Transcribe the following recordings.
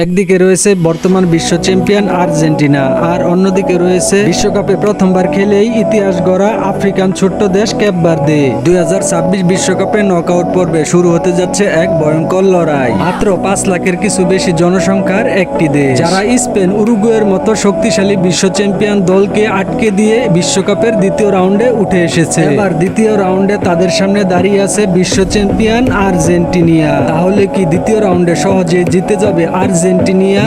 একদিকে রয়েছে বর্তমান বিশ্ব চ্যাম্পিয়ন আর্জেন্টিনা, আর অন্যদিকে রয়েছে বিশ্বকাপে প্রথমবার খেলেই ইতিহাস গড়া আফ্রিকান ছোট্ট দেশ ক্যাপ ভার্দে। 2026 বিশ্বকাপে নকআউট পর্বে শুরু হতে যাচ্ছে এক ভয়ঙ্কর লড়াই। মাত্র 5 লাখের কিছু বেশি জনসংখ্যার একটি দেশ, যারা স্পেন, উরুগুয়ের মতো শক্তিশালী বিশ্ব চ্যাম্পিয়ন দলকে আটকে দিয়ে বিশ্বকাপের দ্বিতীয় রাউন্ডে উঠে এসেছে। এবার দ্বিতীয় রাউন্ডে তাদের সামনে দাঁড়িয়ে আছে বিশ্ব চ্যাম্পিয়ন আর্জেন্টিনা। তাহলে কি দ্বিতীয় রাউন্ডে সহজে জিতে যাবে আর্জেন্টিনা,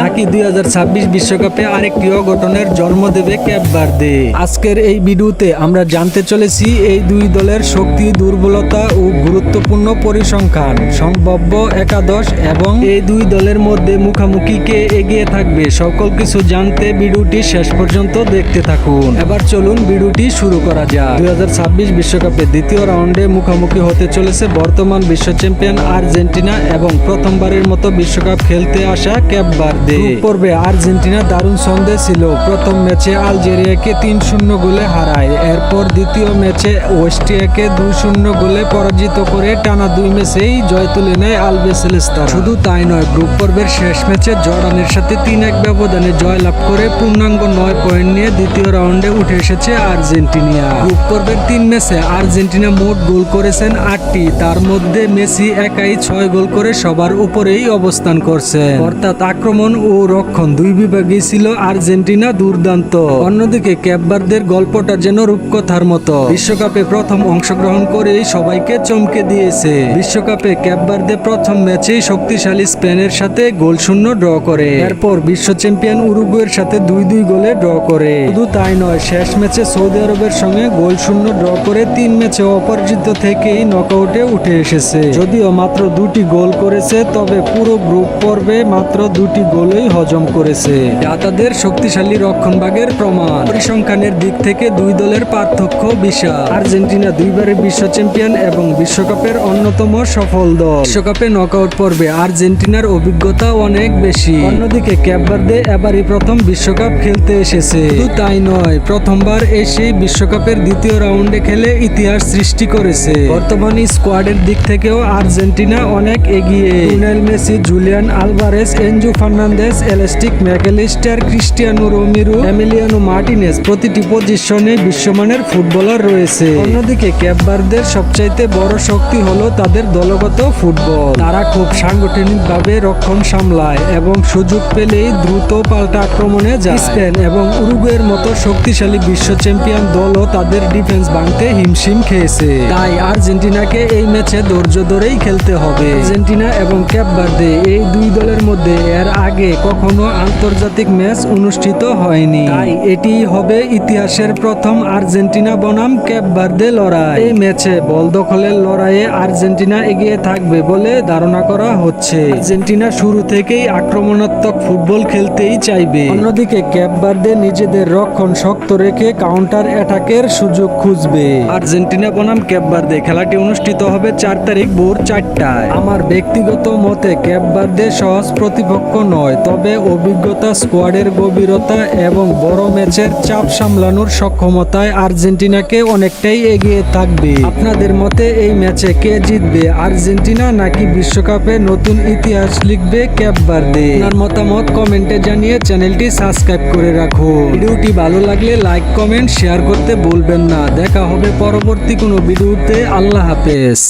নাকি 2026 বিশ্বকাপে আরেকটি অঘটনের জন্ম দেবে ক্যাপ ভার্দে? আজকের এই ভিডিওতে আমরা জানতে চলেছি এই দুই দলের শক্তি, দুর্বলতা ও গুরুত্বপূর্ণ পরিসংখ্যান, সম্ভাব্য একাদশ এবং এই দুই দলের মধ্যে মুখোমুখি কে এগিয়ে থাকবে। সকল কিছু জানতে ভিডিওটি শেষ পর্যন্ত দেখতে থাকুন। এবার চলুন ভিডিওটি শুরু করা যাক। 2026 বিশ্বকাপে দ্বিতীয় রাউন্ডে মুখোমুখি হতে চলেছে বর্তমান বিশ্ব চ্যাম্পিয়ন আর্জেন্টিনা এবং প্রথমবারের মতো বিশ্বকাপ খেলতে আসা ক্যাপ ভার্দে। গ্রুপ পর্বে আর্জেন্টিনা দারুণ ছন্দে ছিল। প্রথম ম্যাচে আলজেরিয়াকে 3-0 গোলে হারায়। এরপর দ্বিতীয় ম্যাচে অস্ট্রিয়াকে 2-0 গোলে পরাজিত করে টানা 2 ম্যাচেই জয় তুলে নেয় আলবিসেলেস্তারা। শুধু তাই নয়, গ্রুপ পর্বের শেষ ম্যাচে জর্ডানের সাথে 3-1 ব্যবধানে জয়লাভ করে পূর্ণাঙ্গ 9 পয়েন্ট নিয়ে দ্বিতীয় রাউন্ডে উঠে এসেছে আর্জেন্টিনা। গ্রুপ পর্বের 3 ম্যাচে আর্জেন্টিনা মোট গোল করেছেন 8টি, তার মধ্যে মেসি একাই 6 গোল করে সবার উপরেই অবস্থান করছেন। অর্থাৎ আক্রমণ ও রক্ষণ দুই বিভাগেই ছিল আর্জেন্টিনা দুর্দান্ত। অন্যদিকে ক্যাপ ভার্দের গল্পটা যেন রূপকথার মতো। বিশ্বকাপে প্রথম অংশগ্রহণ করেই সবাইকে চমকে দিয়েছে। বিশ্বকাপে ক্যাপ ভার্দে প্রথম ম্যাচেই শক্তিশালী স্পেনের সাথে গোলশূন্য ড্র করে। এরপর বিশ্ব চ্যাম্পিয়ন উরুগুয়ের সাথে 2-2 গোলে ড্র করে। শুধু তাই নয়, শেষ ম্যাচে সৌদি আরবের সঙ্গে গোলশূন্য ড্র করে 3 ম্যাচে অপরাজিত থেকেই নকআউটে উঠে এসেছে। যদিও মাত্র 2টি গোল করেছে, তবে পুরো গ্রুপ পর্বে মাত্র 2টি গোলই হজম করেছে, যা তাদের শক্তিশালী রক্ষণভাগের প্রমাণ। পরিসংখ্যানের দিক থেকে দুই দলের পার্থক্য বিশাল। আর্জেন্টিনা দুইবারের বিশ্ব চ্যাম্পিয়ন এবং বিশ্বকাপের অন্যতম সফল দল। বিশ্বকাপে নকআউট পর্বে আর্জেন্টিনার অভিজ্ঞতা অনেক বেশি। অন্যদিকে ক্যাপ ভার্দে এবারই প্রথম বিশ্বকাপ খেলতে এসেছে। শুধু তাই নয়, প্রথমবার এসে বিশ্বকাপের দ্বিতীয় রাউন্ডে খেলে ইতিহাস সৃষ্টি করেছে। বর্তমানে স্কোয়াডের দিক থেকেও আর্জেন্টিনা অনেক এগিয়ে। Lionel Messi, Julian Alvarez, Enzo Fernandez, এলেস্টিক Mac Allister, Cristiano Romero, Emiliano Martinez প্রতিটি পজিশনে বিশ্বমানের ফুটবলার রয়েছে। অন্যদিকে ক্যাপ ভার্দের সবচাইতে বড় শক্তি হলো তাদের দলগত ফুটবল। তারা খুব সাংগঠনিকভাবে রক্ষণ সামলায় এবং সুযোগ পেলেই দ্রুত পাল্টা আক্রমণে যায়। স্পেন এবং উরুগুয়ের মতো শক্তিশালী বিশ্ব চ্যাম্পিয়ন দলও তাদের ডিফেন্স ভাঙতে হিমশিম খেয়েছে। তাই আর্জেন্টিনাকে এই ম্যাচে ধৈর্য ধরেই খেলতে হবে। আর্জেন্টিনা এবং ক্যাপ ভার্দে এই দুই দলের মধ্যে এর আগে কখনো আন্তর্জাতিক ম্যাচ অনুষ্ঠিত হয়নি। তাই এটি হবে ইতিহাসের প্রথম আর্জেন্টিনা বনাম ক্যাপ ভার্দে লড়াই। এই ম্যাচে বল দখলের লড়াইয়ে আর্জেন্টিনা এগিয়ে থাকবে বলে ধারণা করা হচ্ছে। আর্জেন্টিনা শুরু থেকেই আক্রমণাত্মক ফুটবল খেলতেই চাইবে। অন্যদিকে ক্যাপ ভার্দে নিজেদের রক্ষণ শক্ত রেখে কাউন্টার অ্যাটাকের সুযোগ খুঁজবে। আর্জেন্টিনা বনাম ক্যাপ ভার্দে খেলাটি অনুষ্ঠিত হবে 4 তারিখ ভোর 4টায়। আমার ব্যক্তিগত মতে ক্যাপ ভার্দে সহজ প্রতিপক্ষ নয়, তবে অভিজ্ঞতা, স্কোয়াডের গভীরতা এবং বড় ম্যাচের চাপ সামলানোর সক্ষমতায় আর্জেন্টিনাকে অনেকটাই এগিয়ে থাকবে। আপনাদের মতে এই ম্যাচে কে জিতবে, আর্জেন্টিনা নাকি বিশ্বকাপে নতুন ইতিহাস লিখবে ক্যাপ ভার্দে? আপনার মতামত কমেন্টে জানিয়ে চ্যানেলটি সাবস্ক্রাইব করে রাখুন। ভিডিওটি ভালো লাগলে লাইক, কমেন্ট, শেয়ার করতে ভুলবেন না। দেখা হবে পরবর্তী কোনো ভিডিওতে। আল্লাহ হাফেজ।